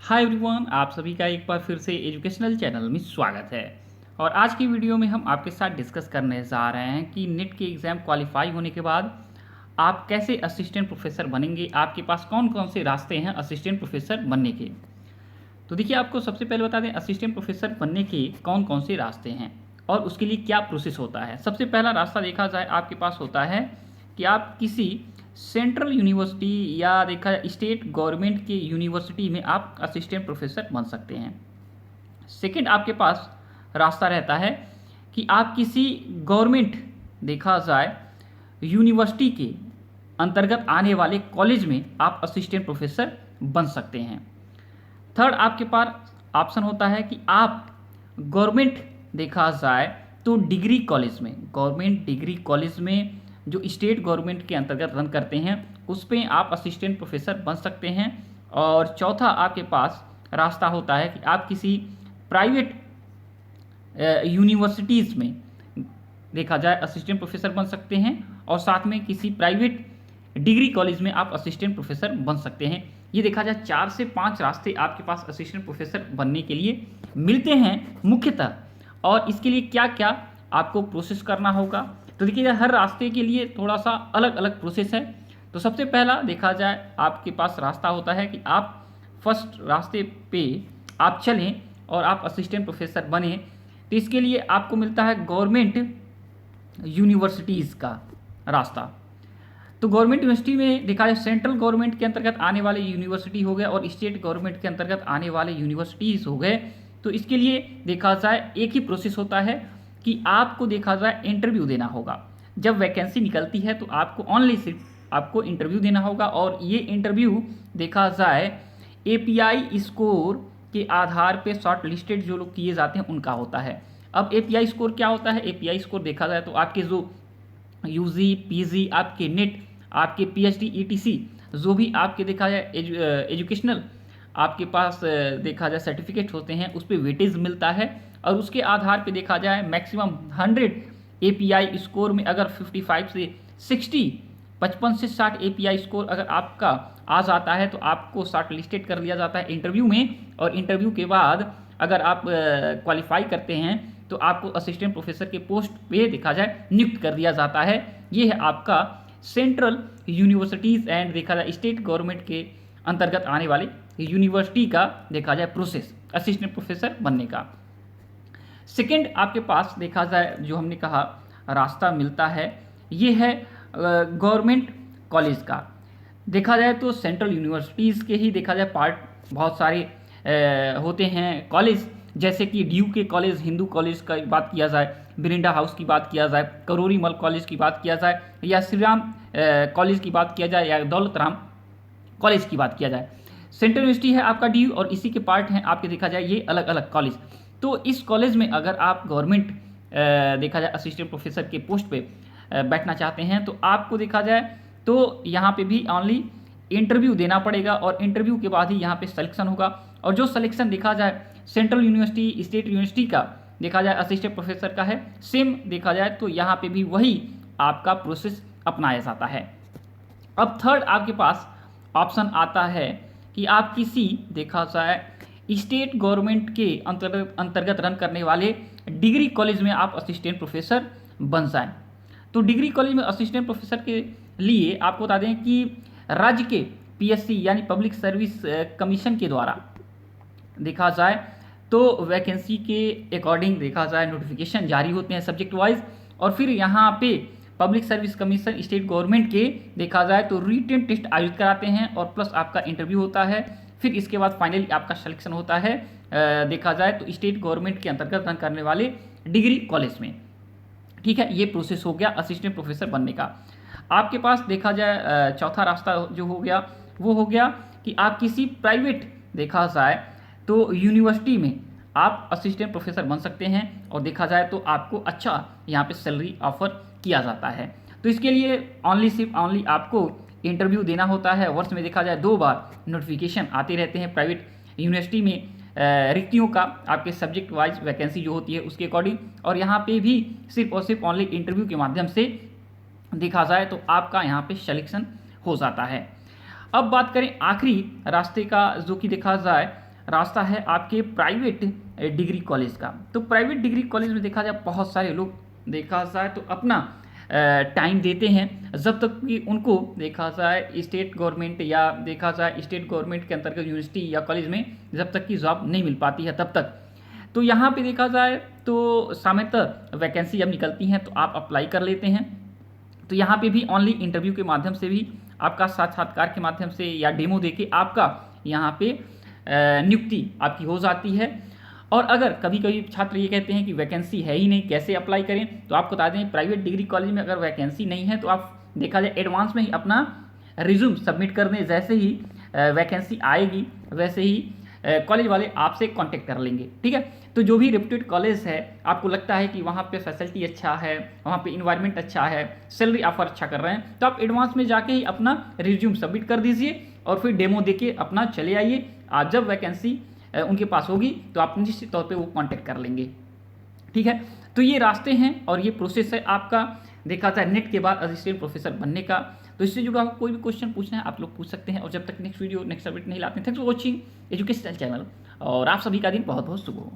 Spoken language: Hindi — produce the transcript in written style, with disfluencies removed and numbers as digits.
हाय एवरीवन, आप सभी का एक बार फिर से एजुकेशनल चैनल में स्वागत है। और आज की वीडियो में हम आपके साथ डिस्कस करने जा रहे हैं कि नेट के एग्ज़ाम क्वालिफाई होने के बाद आप कैसे असिस्टेंट प्रोफेसर बनेंगे, आपके पास कौन कौन से रास्ते हैं असिस्टेंट प्रोफेसर बनने के। तो देखिए, आपको सबसे पहले बता दें असिस्टेंट प्रोफेसर बनने के कौन कौन से रास्ते हैं और उसके लिए क्या प्रोसेस होता है। सबसे पहला रास्ता देखा जाए आपके पास होता है कि आप किसी सेंट्रल यूनिवर्सिटी या देखा जाए स्टेट गवर्नमेंट की यूनिवर्सिटी में आप असिस्टेंट प्रोफेसर बन सकते हैं। सेकंड आपके पास रास्ता रहता है कि आप किसी गवर्नमेंट देखा जाए यूनिवर्सिटी के अंतर्गत आने वाले कॉलेज में आप असिस्टेंट प्रोफेसर बन सकते हैं। थर्ड आपके पास ऑप्शन होता है कि आप गवर्नमेंट देखा जाए तो डिग्री कॉलेज में, गवर्नमेंट डिग्री कॉलेज में जो स्टेट गवर्नमेंट के अंतर्गत रन करते हैं उस पर आप असिस्टेंट प्रोफेसर बन सकते हैं। और चौथा आपके पास रास्ता होता है कि आप किसी प्राइवेट यूनिवर्सिटीज़ में देखा जाए असिस्टेंट प्रोफेसर बन सकते हैं और साथ में किसी प्राइवेट डिग्री कॉलेज में आप असिस्टेंट प्रोफेसर बन सकते हैं। ये देखा जाए 4 से 5 रास्ते आपके पास असिस्टेंट प्रोफेसर बनने के लिए मिलते हैं मुख्यतः। और इसके लिए क्या क्या आपको प्रोसेस करना होगा, तो देखिए हर रास्ते के लिए थोड़ा सा अलग अलग प्रोसेस है। तो सबसे पहला देखा जाए आपके पास रास्ता होता है कि आप फर्स्ट रास्ते पे आप चलें और आप असिस्टेंट प्रोफेसर बने। तो इसके लिए आपको मिलता है गवर्नमेंट यूनिवर्सिटीज़ का रास्ता। तो गवर्नमेंट यूनिवर्सिटी में देखा जाए सेंट्रल गवर्नमेंट के अंतर्गत आने वाले यूनिवर्सिटी हो गए और स्टेट गवर्नमेंट के अंतर्गत आने वाले यूनिवर्सिटीज़ हो गए। तो इसके लिए देखा जाए एक ही प्रोसेस होता है कि आपको देखा जाए इंटरव्यू देना होगा। जब वैकेंसी निकलती है तो आपको ओनली सिर्फ आपको इंटरव्यू देना होगा और ये इंटरव्यू देखा जाए एपीआई स्कोर के आधार पे शॉर्ट लिस्टेड जो लोग किए जाते हैं उनका होता है। अब एपीआई स्कोर क्या होता है? एपीआई स्कोर देखा जाए तो आपके जो यूजी पीजी आपके नेट आपके पीएचडी ईटीसी जो भी आपके देखा जाए एजुकेशनल आपके पास देखा जाए सर्टिफिकेट होते हैं उस पर वेटेज मिलता है और उसके आधार पे देखा जाए मैक्सिमम 100 एपीआई स्कोर में अगर 55 से 60 55 से 60 एपीआई स्कोर अगर आपका आ जाता है तो आपको शॉर्ट लिस्टेड कर लिया जाता है इंटरव्यू में। और इंटरव्यू के बाद अगर आप क्वालिफाई करते हैं तो आपको असिस्टेंट प्रोफेसर के पोस्ट पे देखा जाए नियुक्त कर दिया जाता है। ये है आपका सेंट्रल यूनिवर्सिटीज़ एंड देखा जाए स्टेट गवर्नमेंट के अंतर्गत आने वाले यूनिवर्सिटी का देखा जाए प्रोसेस असिस्टेंट प्रोफेसर बनने का। सेकंड आपके पास देखा जाए जो हमने कहा रास्ता मिलता है ये है गवर्नमेंट कॉलेज का। देखा जाए तो सेंट्रल यूनिवर्सिटीज़ के ही देखा जाए पार्ट बहुत सारे होते हैं कॉलेज, जैसे कि ड्यू के कॉलेज, हिंदू कॉलेज का बात किया जाए, बिरिंडा हाउस की बात किया जाए, करोरी मल कॉलेज की बात किया जाए या श्री राम कॉलेज की बात किया जाए या दौलत राम कॉलेज की बात किया जाए। सेंट्रल यूनिवर्सिटी है आपका ड्यू और इसी के पार्ट हैं आपके देखा जाए ये अलग अलग कॉलेज। तो इस कॉलेज में अगर आप गवर्नमेंट देखा जाए असिस्टेंट प्रोफेसर के पोस्ट पे बैठना चाहते हैं तो आपको देखा जाए तो यहाँ पे भी ओनली इंटरव्यू देना पड़ेगा और इंटरव्यू के बाद ही यहाँ पे सिलेक्शन होगा। और जो सिलेक्शन देखा जाए सेंट्रल यूनिवर्सिटी स्टेट यूनिवर्सिटी का देखा जाए असिस्टेंट प्रोफेसर का है सेम देखा जाए तो यहाँ पे भी वही आपका प्रोसेस अपनाया जाता है। अब थर्ड आपके पास ऑप्शन आता है कि आप किसी देखा जाए स्टेट गवर्नमेंट के अंतर्गत रन करने वाले डिग्री कॉलेज में आप असिस्टेंट प्रोफेसर बन जाएं। तो डिग्री कॉलेज में असिस्टेंट प्रोफेसर के लिए आपको बता दें कि राज्य के पीएससी यानी पब्लिक सर्विस कमीशन के द्वारा देखा जाए तो वैकेंसी के अकॉर्डिंग देखा जाए नोटिफिकेशन जारी होते हैं सब्जेक्ट वाइज और फिर यहाँ पे public service commission state government के देखा जाए तो रिटन टेस्ट आयोजित कराते हैं और प्लस आपका इंटरव्यू होता है। फिर इसके बाद फाइनली आपका सिलेक्शन होता है देखा जाए तो स्टेट गवर्नमेंट के अंतर्गत रन करने वाले डिग्री कॉलेज में। ठीक है, ये प्रोसेस हो गया असिस्टेंट प्रोफेसर बनने का। आपके पास देखा जाए चौथा रास्ता जो हो गया वो हो गया कि आप किसी प्राइवेट देखा जाए तो यूनिवर्सिटी में आप असिस्टेंट प्रोफेसर बन सकते हैं और देखा जाए तो आपको अच्छा यहाँ पे सैलरी ऑफर किया जाता है। तो इसके लिए सिर्फ आपको इंटरव्यू देना होता है। वर्ष में देखा जाए 2 बार नोटिफिकेशन आते रहते हैं प्राइवेट यूनिवर्सिटी में रिक्तियों का आपके सब्जेक्ट वाइज वैकेंसी जो होती है उसके अकॉर्डिंग। और यहाँ पे भी सिर्फ और सिर्फ इंटरव्यू के माध्यम से देखा जाए तो आपका यहाँ पे सिलेक्शन हो जाता है। अब बात करें आखिरी रास्ते का जो कि देखा जाए रास्ता है आपके प्राइवेट डिग्री कॉलेज का। तो प्राइवेट डिग्री कॉलेज में देखा जाए बहुत सारे लोग देखा जाए तो अपना टाइम देते हैं, जब तक कि उनको देखा जाए स्टेट गवर्नमेंट या देखा जाए स्टेट गवर्नमेंट के अंतर्गत यूनिवर्सिटी या कॉलेज में जब तक कि जॉब नहीं मिल पाती है तब तक। तो यहाँ पे देखा जाए तो सामान्यतः वैकेंसी जब निकलती हैं तो आप अप्लाई कर लेते हैं। तो यहाँ पे भी ऑनली इंटरव्यू के माध्यम से भी आपका साक्षात्कार के माध्यम से या डेमो देके आपका यहाँ पे नियुक्ति आपकी हो जाती है। और अगर कभी कभी छात्र ये कहते हैं कि वैकेंसी है ही नहीं, कैसे अप्लाई करें, तो आपको बता दें प्राइवेट डिग्री कॉलेज में अगर वैकेंसी नहीं है तो आप देखा जाए एडवांस में ही अपना रिज्यूम सबमिट कर दें। जैसे ही वैकेंसी आएगी वैसे ही कॉलेज वाले आपसे कांटेक्ट कर लेंगे, ठीक है। तो जो भी रेप्यूटेड कॉलेज है, आपको लगता है कि वहाँ पे फैसिलिटी अच्छा है, वहाँ पे इन्वायरमेंट अच्छा है, सैलरी ऑफर अच्छा कर रहे हैं, तो आप एडवांस में जाके ही अपना रिज्यूम सबमिट कर दीजिए और फिर डेमो देके अपना चले आइए। आज जब वैकेंसी उनके पास होगी तो आप निश्चित तौर पे वो कांटेक्ट कर लेंगे, ठीक है। तो ये रास्ते हैं और ये प्रोसेस है आपका देखा जाए नेट के बाद असिस्टेंट प्रोफेसर बनने का। तो इससे जुड़ा आपको कोई भी क्वेश्चन पूछना है आप लोग पूछ सकते हैं। और जब तक नेक्स्ट वीडियो नेक्स्ट अपडेट नहीं लाते हैं, thanks for watching educational channel, और आप सभी का दिन बहुत बहुत शुभ हो।